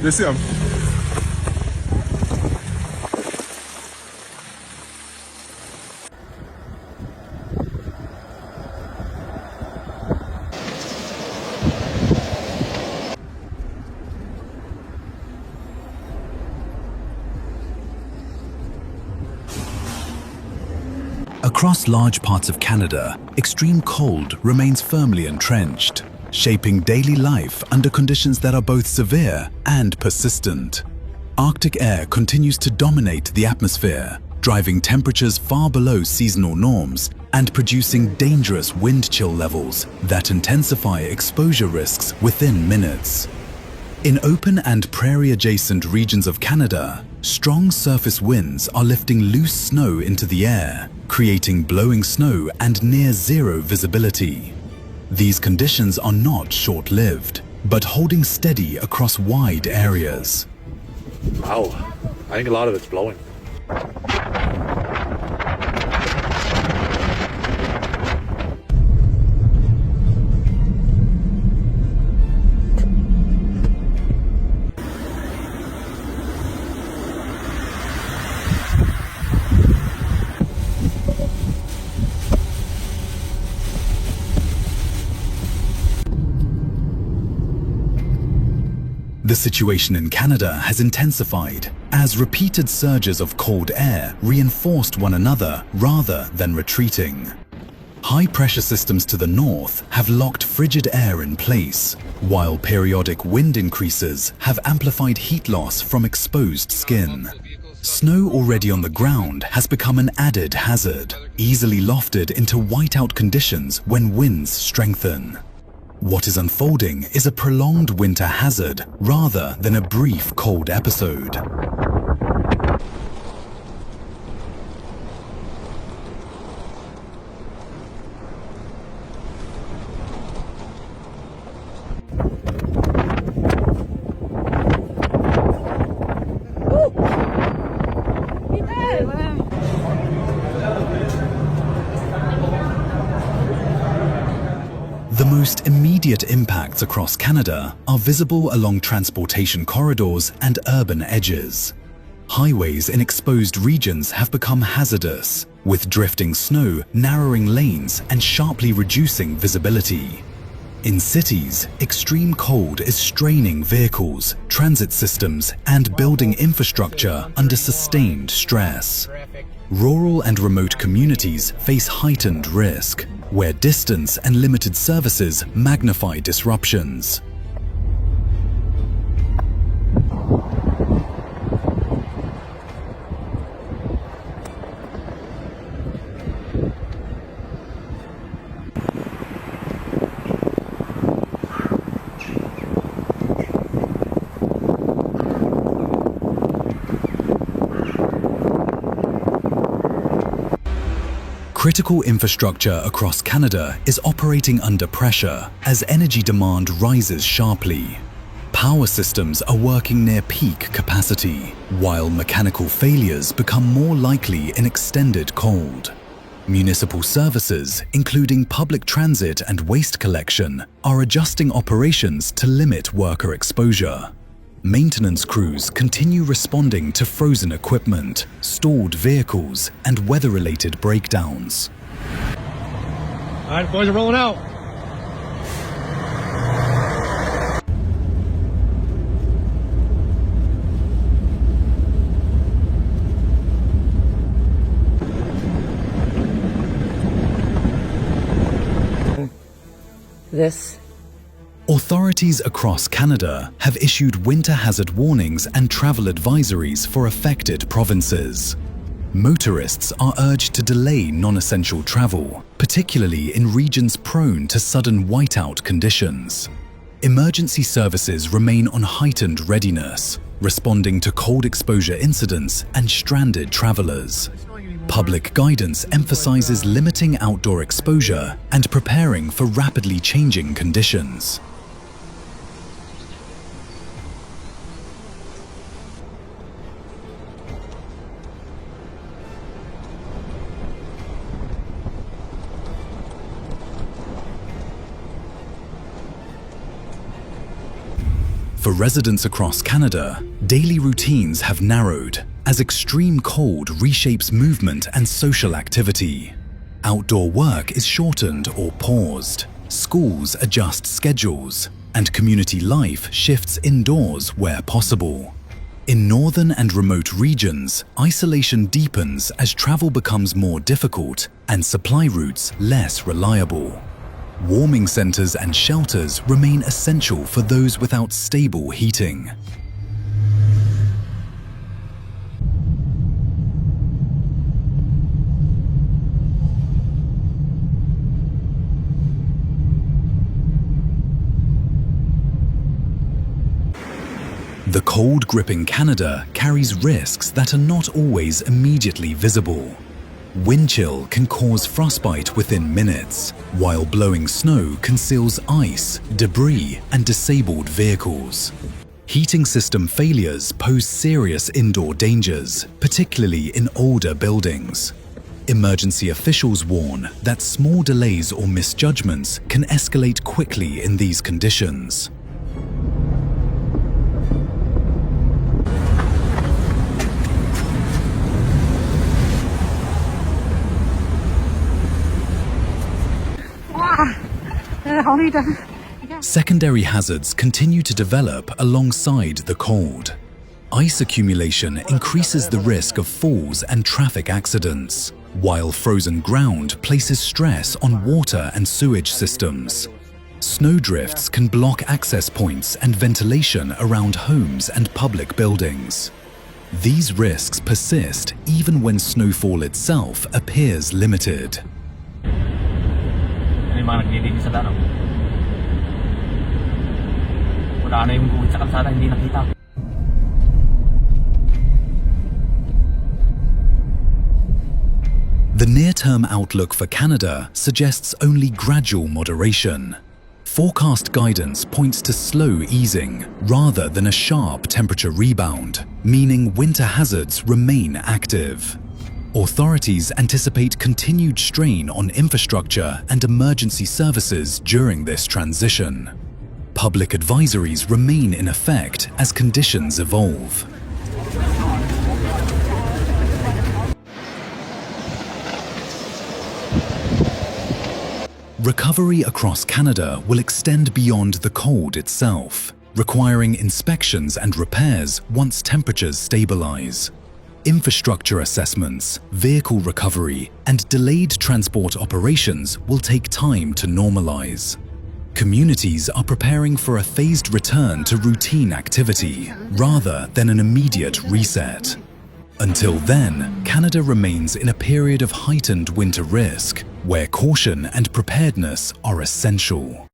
Desciamo. Across large parts of Canada, extreme cold remains firmly entrenched, shaping daily life under conditions that are both severe and persistent. Arctic air continues to dominate the atmosphere, driving temperatures far below seasonal norms and producing dangerous wind chill levels that intensify exposure risks within minutes. In open and prairie-adjacent regions of Canada, strong surface winds are lifting loose snow into the air, creating blowing snow and near-zero visibility. These conditions are not short-lived, but holding steady across wide areas. Wow, I think a lot of it's blowing. The situation in Canada has intensified as repeated surges of cold air reinforced one another rather than retreating. High-pressure systems to the north have locked frigid air in place, while periodic wind increases have amplified heat loss from exposed skin. Snow already on the ground has become an added hazard, easily lofted into whiteout conditions when winds strengthen. What is unfolding is a prolonged winter hazard rather than a brief cold episode. The most immediate impacts across Canada are visible along transportation corridors and urban edges. Highways in exposed regions have become hazardous, with drifting snow narrowing lanes and sharply reducing visibility. In cities, extreme cold is straining vehicles, transit systems, and building infrastructure under sustained stress. Rural and remote communities face heightened risk, where distance and limited services magnify disruptions. Critical infrastructure across Canada is operating under pressure as energy demand rises sharply. Power systems are working near peak capacity, while mechanical failures become more likely in extended cold. Municipal services, including public transit and waste collection, are adjusting operations to limit worker exposure. Maintenance crews continue responding to frozen equipment, stalled vehicles, and weather-related breakdowns. All right, boys are rolling out. This. Authorities across Canada have issued winter hazard warnings and travel advisories for affected provinces. Motorists are urged to delay non-essential travel, particularly in regions prone to sudden whiteout conditions. Emergency services remain on heightened readiness, responding to cold exposure incidents and stranded travelers. Public guidance emphasizes limiting outdoor exposure and preparing for rapidly changing conditions. For residents across Canada, daily routines have narrowed as extreme cold reshapes movement and social activity. Outdoor work is shortened or paused, schools adjust schedules, and community life shifts indoors where possible. In northern and remote regions, isolation deepens as travel becomes more difficult and supply routes less reliable. Warming centers and shelters remain essential for those without stable heating. The cold gripping Canada carries risks that are not always immediately visible. Wind chill can cause frostbite within minutes, while blowing snow conceals ice, debris, and disabled vehicles. Heating system failures pose serious indoor dangers, particularly in older buildings. Emergency officials warn that small delays or misjudgments can escalate quickly in these conditions. Secondary hazards continue to develop alongside the cold. Ice accumulation increases the risk of falls and traffic accidents, while frozen ground places stress on water and sewage systems. Snowdrifts can block access points and ventilation around homes and public buildings. These risks persist even when snowfall itself appears limited. Mga naglilinis sa daan. Wala na yung guhit sa kalsada, hindi nakita. The near-term outlook for Canada suggests only gradual moderation. Forecast guidance points to slow easing rather than a sharp temperature rebound, meaning winter hazards remain active. Authorities anticipate continued strain on infrastructure and emergency services during this transition. Public advisories remain in effect as conditions evolve. Recovery across Canada will extend beyond the cold itself, requiring inspections and repairs once temperatures stabilize. Infrastructure assessments, vehicle recovery, and delayed transport operations will take time to normalize. Communities are preparing for a phased return to routine activity rather than an immediate reset. Until then, Canada remains in a period of heightened winter risk, where caution and preparedness are essential.